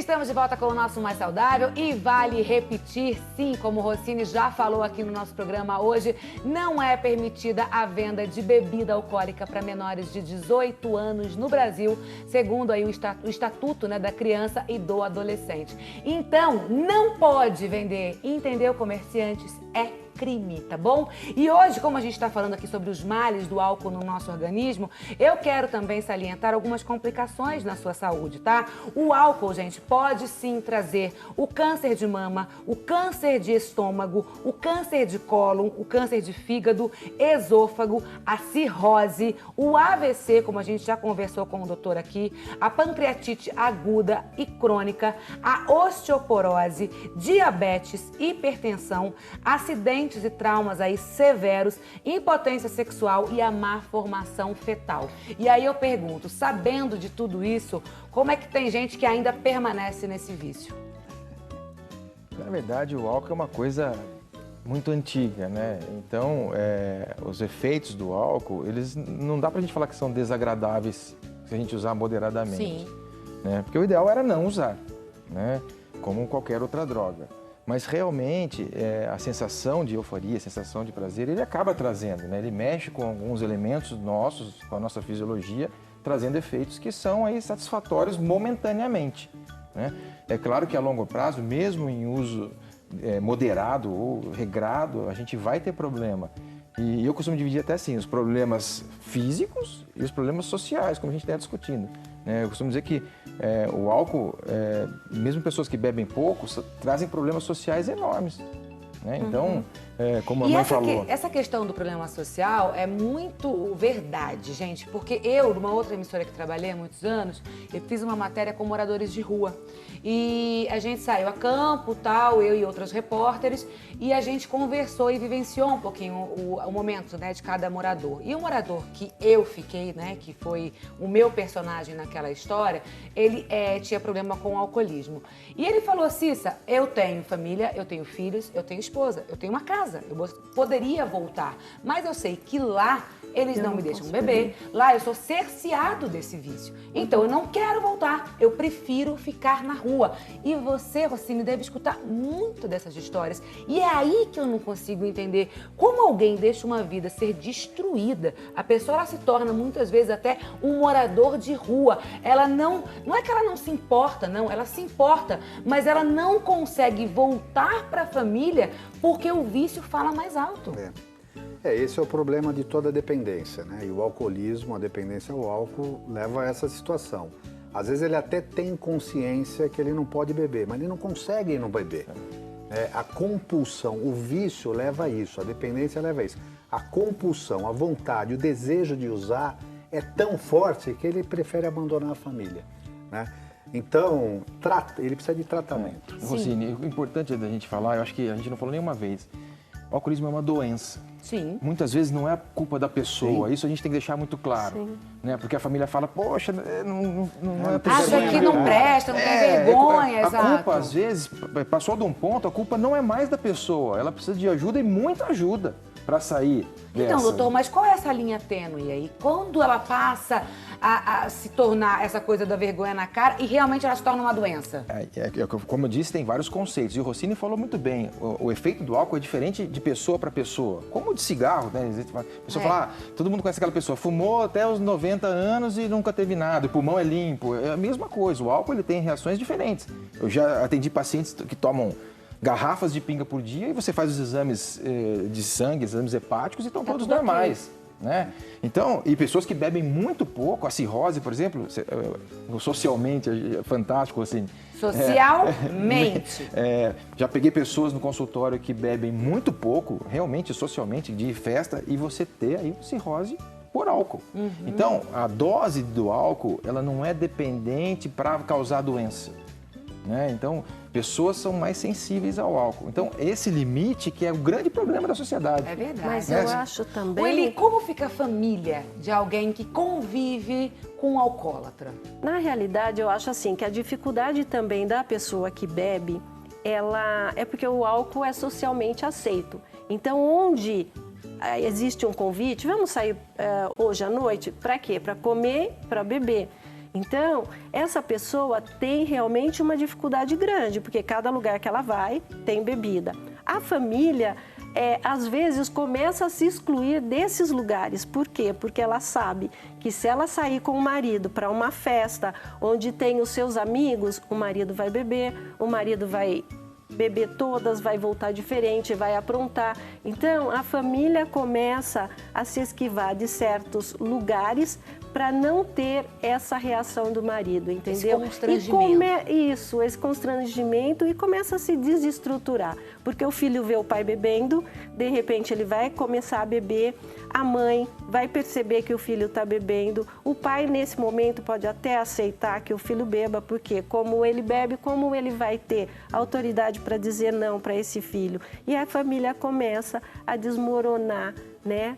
Estamos de volta com o nosso Mais Saudável e vale repetir, sim, como o Rossini já falou aqui no nosso programa hoje, não é permitida a venda de bebida alcoólica para menores de 18 anos no Brasil, segundo aí o Estatuto, né, da Criança e do Adolescente. Então, não pode vender, entendeu, comerciantes? É crime, tá bom? E hoje, como a gente está falando aqui sobre os males do álcool no nosso organismo, eu quero também salientar algumas complicações na sua saúde, tá? O álcool, gente, pode sim trazer o câncer de mama, o câncer de estômago, o câncer de cólon, o câncer de fígado, esôfago, a cirrose, o AVC, como a gente já conversou com o doutor aqui, a pancreatite aguda e crônica, a osteoporose, diabetes, hipertensão, acidentes e traumas aí severos, impotência sexual e a má formação fetal. E aí eu pergunto, sabendo de tudo isso, como é que tem gente que ainda permanece nesse vício? Na verdade, o álcool é uma coisa muito antiga, né? Então, os efeitos do álcool, eles não dá pra gente falar que são desagradáveis se a gente usar moderadamente. Sim. Né? Porque o ideal era não usar, né? Como qualquer outra droga. Mas realmente a sensação de euforia, a sensação de prazer, ele acaba trazendo, né? Ele mexe com alguns elementos nossos, com a nossa fisiologia, trazendo efeitos que são aí satisfatórios momentaneamente, né? É claro que a longo prazo, mesmo em uso moderado ou regrado, a gente vai ter problema. E eu costumo dividir até assim, os problemas físicos e os problemas sociais, como a gente está discutindo. Eu costumo dizer que o álcool, mesmo pessoas que bebem pouco, trazem problemas sociais enormes. Né? Então, como a mãe falou... Essa questão do problema social é muito verdade, gente, porque eu, numa outra emissora que trabalhei há muitos anos, eu fiz uma matéria com moradores de rua. E a gente saiu a campo, tal, eu e outros repórteres, e a gente conversou e vivenciou um pouquinho o momento, né, de cada morador. E o morador que eu fiquei, né, que foi o meu personagem naquela história, ele tinha problema com o alcoolismo. E ele falou, Cissa, eu tenho família, eu tenho filhos, eu tenho esposa, eu tenho uma casa, eu poderia voltar, mas eu sei que lá eles não me deixam beber, lá eu sou cerceado desse vício. Então eu não quero voltar, eu prefiro ficar na rua. E você, Rossini, deve escutar muito dessas histórias. E é aí que eu não consigo entender como alguém deixa uma vida ser destruída. A pessoa ela se torna muitas vezes até um morador de rua. Ela não é que ela não se importa, não, ela se importa, mas ela não consegue voltar para a família porque o vício fala mais alto. Esse é o problema de toda dependência, né? E o alcoolismo, a dependência ao álcool, leva a essa situação. Às vezes ele até tem consciência que ele não pode beber, mas ele não consegue não beber. A compulsão, o vício leva a isso, a dependência leva a isso. A compulsão, a vontade, o desejo de usar é tão forte que ele prefere abandonar a família, né? Então, ele precisa de tratamento. Rossini, o importante da gente falar, eu acho que a gente não falou nenhuma vez, o alcoolismo é uma doença. Sim. Muitas vezes não é culpa da pessoa, isso a gente tem que deixar muito claro. Né? Porque a família fala, poxa, não é acha que não presta, não tem vergonha, exato. A culpa, às vezes, passou de um ponto, a culpa não é mais da pessoa, ela precisa de ajuda e muita ajuda para sair dessa. Então, doutor, mas qual é essa linha tênue aí? Quando ela passa a se tornar essa coisa da vergonha na cara e realmente ela se torna uma doença? Como eu disse, tem vários conceitos. E o Rossini falou muito bem. O efeito do álcool é diferente de pessoa para pessoa. Como o de cigarro, né? A pessoa fala, todo mundo conhece aquela pessoa, fumou até os 90 anos e nunca teve nada, o pulmão é limpo. É a mesma coisa. O álcool ele tem reações diferentes. Eu já atendi pacientes que tomam garrafas de pinga por dia e você faz os exames de sangue, exames hepáticos e estão todos normais. Né? Então, e pessoas que bebem muito pouco, a cirrose, por exemplo, socialmente é fantástico, assim. Socialmente. Já peguei pessoas no consultório que bebem muito pouco, realmente, socialmente, de festa, e você ter aí cirrose por álcool. Então, a dose do álcool, ela não é dependente para causar doença. Né? Então, pessoas são mais sensíveis ao álcool. Então, esse limite que é o grande problema da sociedade. É verdade. Mas eu acho também... Willy, como fica a família de alguém que convive com um alcoólatra? Na realidade, eu acho assim, que a dificuldade também da pessoa que bebe, ela é porque o álcool é socialmente aceito. Então, onde existe um convite, vamos sair hoje à noite, para quê? Para comer, para beber. Então, essa pessoa tem realmente uma dificuldade grande, porque cada lugar que ela vai tem bebida. A família, às vezes, começa a se excluir desses lugares. Por quê? Porque ela sabe que se ela sair com o marido para uma festa onde tem os seus amigos, o marido vai beber, o marido vai beber todas, vai voltar diferente, vai aprontar. Então, a família começa a se esquivar de certos lugares para não ter essa reação do marido, entendeu? Esse constrangimento. Esse constrangimento, e começa a se desestruturar. Porque o filho vê o pai bebendo, de repente ele vai começar a beber, a mãe vai perceber que o filho está bebendo, o pai nesse momento pode até aceitar que o filho beba, porque como ele bebe, como ele vai ter autoridade para dizer não para esse filho? E a família começa a desmoronar, né,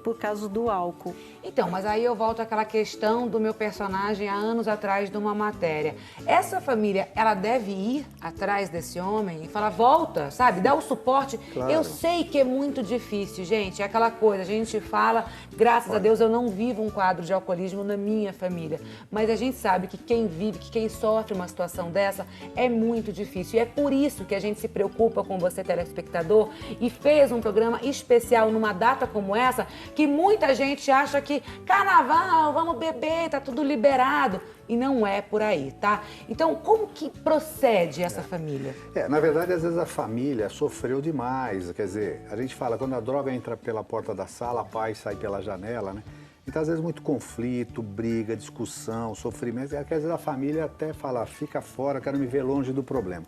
por causa do álcool. Então, mas aí eu volto àquela questão do meu personagem há anos atrás de uma matéria. Essa família, ela deve ir atrás desse homem e falar, volta, sabe? Dá o suporte. Claro. Eu sei que é muito difícil, gente. É aquela coisa, a gente fala, graças a Deus eu não vivo um quadro de alcoolismo na minha família. Mas a gente sabe que quem vive, que quem sofre uma situação dessa é muito difícil. E é por isso que a gente se preocupa com você, telespectador, e fez um programa especial numa data como essa, que muita gente acha que carnaval, vamos beber, tá tudo liberado. E não é por aí, tá? Então, como que procede essa família? Na verdade, às vezes a família sofreu demais. Quer dizer, a gente fala, quando a droga entra pela porta da sala, a paz sai pela janela, né? Então, às vezes, muito conflito, briga, discussão, sofrimento. Às vezes a família até fala, fica fora, quero me ver longe do problema.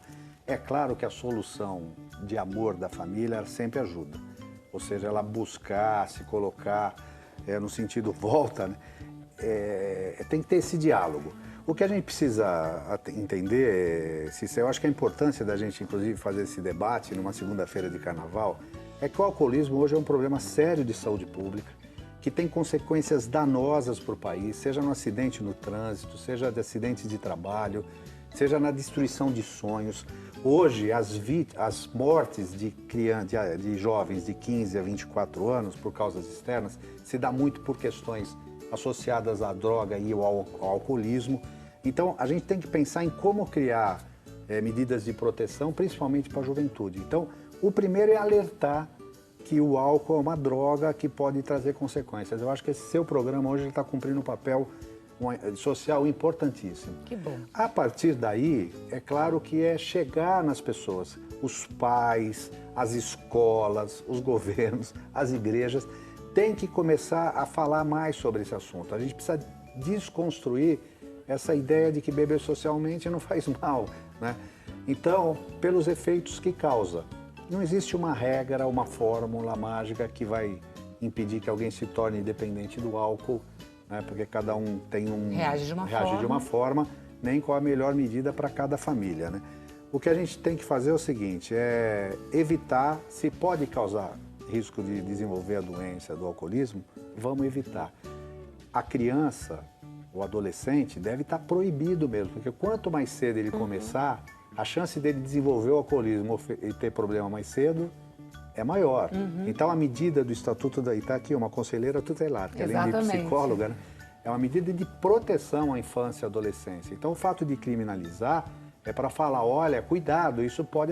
É claro que a solução de amor da família sempre ajuda. Ou seja, ela buscar, se colocar no sentido volta, né? Tem que ter esse diálogo. O que a gente precisa entender, eu acho que a importância da gente, inclusive, fazer esse debate numa segunda-feira de carnaval, é que o alcoolismo hoje é um problema sério de saúde pública, que tem consequências danosas para o país, seja no acidente no trânsito, seja de acidentes de trabalho, seja na destruição de sonhos. Hoje, as mortes de jovens de 15 a 24 anos por causas externas se dá muito por questões associadas à droga e ao alcoolismo. Então, a gente tem que pensar em como criar medidas de proteção, principalmente para a juventude. Então, o primeiro é alertar que o álcool é uma droga que pode trazer consequências. Eu acho que esse seu programa hoje está cumprindo um papel social importantíssimo. Que bom. A partir daí, é claro que é chegar nas pessoas, os pais, as escolas, os governos, as igrejas, têm que começar a falar mais sobre esse assunto. A gente precisa desconstruir essa ideia de que beber socialmente não faz mal, né? Então, pelos efeitos que causa. Não existe uma regra, uma fórmula mágica que vai impedir que alguém se torne dependente do álcool, né? Porque cada um tem reage de uma forma, nem qual a melhor medida para cada família, né? O que a gente tem que fazer é o seguinte, é evitar, se pode causar risco de desenvolver a doença do alcoolismo, vamos evitar. A criança, o adolescente, deve estar proibido mesmo, porque quanto mais cedo ele começar, a chance dele desenvolver o alcoolismo e ter problema mais cedo é maior. Então, a medida do Estatuto e está aqui uma conselheira tutelar, que além de psicóloga, né, é uma medida de proteção à infância e adolescência. Então, o fato de criminalizar é para falar, olha, cuidado, isso pode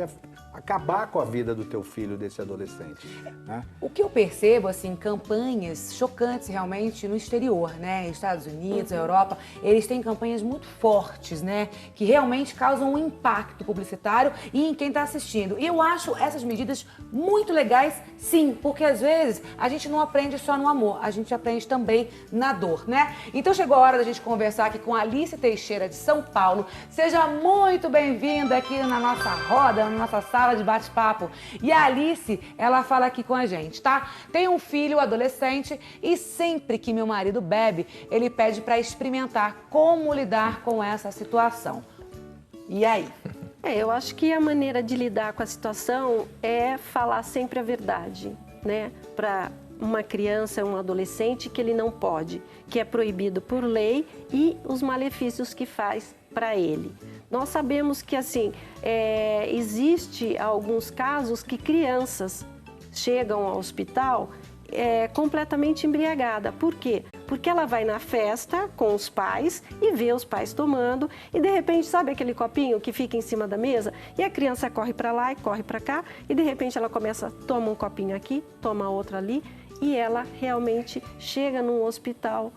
acabar com a vida do teu filho, desse adolescente, né? O que eu percebo, assim, campanhas chocantes realmente no exterior, né? Estados Unidos, Europa, eles têm campanhas muito fortes, né? Que realmente causam um impacto publicitário e em quem está assistindo. E eu acho essas medidas muito legais, sim, porque às vezes a gente não aprende só no amor, a gente aprende também na dor, né? Então chegou a hora da gente conversar aqui com a Alice Teixeira de São Paulo. Seja muito bem-vinda aqui na nossa roda, na nossa sala de bate-papo. E a Alice, ela fala aqui com a gente, tá? Tenho um filho adolescente e sempre que meu marido bebe, ele pede para experimentar como lidar com essa situação. E aí? Eu acho que a maneira de lidar com a situação é falar sempre a verdade, né? Para uma criança, um adolescente, que ele não pode, que é proibido por lei, e os malefícios que faz para ele. Nós sabemos que, assim, existe alguns casos que crianças chegam ao hospital completamente embriagada. Por quê? Porque ela vai na festa com os pais e vê os pais tomando e de repente, sabe aquele copinho que fica em cima da mesa? E a criança corre para lá e corre para cá e de repente ela começa, toma um copinho aqui, toma outro ali e ela realmente chega num hospital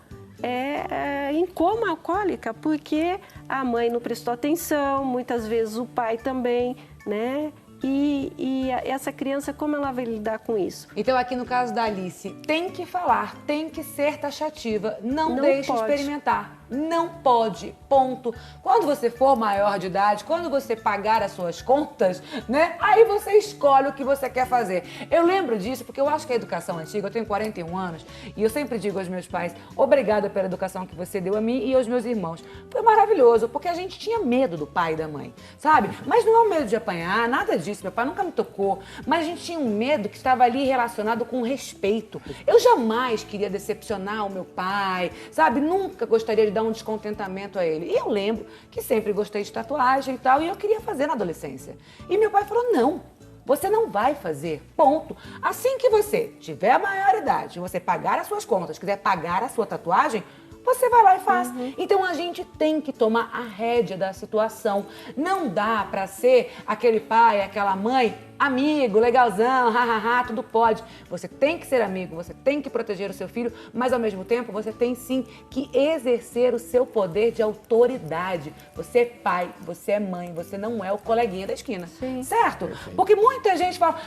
em coma alcoólica, porque a mãe não prestou atenção, muitas vezes o pai também, né? E essa criança, como ela vai lidar com isso? Então, aqui no caso da Alice, tem que falar, tem que ser taxativa, não deixe experimentar. Não pode, ponto. Quando você for maior de idade, quando você pagar as suas contas, né? Aí você escolhe o que você quer fazer. Eu lembro disso porque eu acho que a educação antiga, eu tenho 41 anos, e eu sempre digo aos meus pais, obrigada pela educação que você deu a mim e aos meus irmãos. Foi maravilhoso, porque a gente tinha medo do pai e da mãe, sabe? Mas não é o medo de apanhar, nada disso. Meu pai nunca me tocou, mas a gente tinha um medo que estava ali relacionado com respeito. Eu jamais queria decepcionar o meu pai, sabe? Nunca gostaria de dar um descontentamento a ele. E eu lembro que sempre gostei de tatuagem e tal, e eu queria fazer na adolescência. E meu pai falou, não, você não vai fazer, ponto. Assim que você tiver a maioridade, você pagar as suas contas, quiser pagar a sua tatuagem, você vai lá e faz. Então a gente tem que tomar a rédea da situação. Não dá pra ser aquele pai, aquela mãe, amigo, legalzão, hahaha, tudo pode. Você tem que ser amigo, você tem que proteger o seu filho, mas ao mesmo tempo você tem sim que exercer o seu poder de autoridade. Você é pai, você é mãe, você não é o coleguinha da esquina. Sim. Certo? Porque muita gente fala,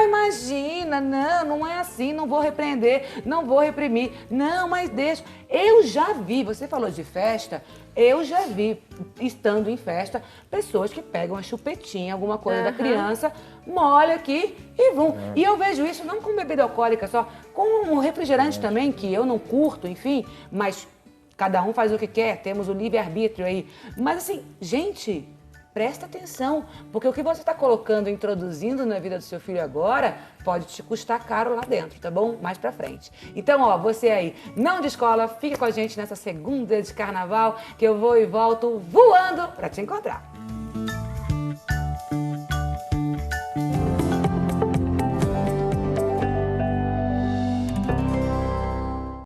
imagina, não é assim, não vou repreender, não vou reprimir. Não, mas deixa. Eu já vi, você falou de festa, eu já vi, estando em festa, pessoas que pegam a chupetinha, alguma coisa da criança, molha aqui e vão. E eu vejo isso não com bebida alcoólica só, com um refrigerante também, que eu não curto, enfim, mas cada um faz o que quer, temos o livre-arbítrio aí. Mas assim, gente, presta atenção, porque o que você está colocando, introduzindo na vida do seu filho agora, pode te custar caro lá dentro, tá bom? Mais pra frente. Então, ó, você aí, não descola, fica com a gente nessa segunda de carnaval, que eu vou e volto voando pra te encontrar.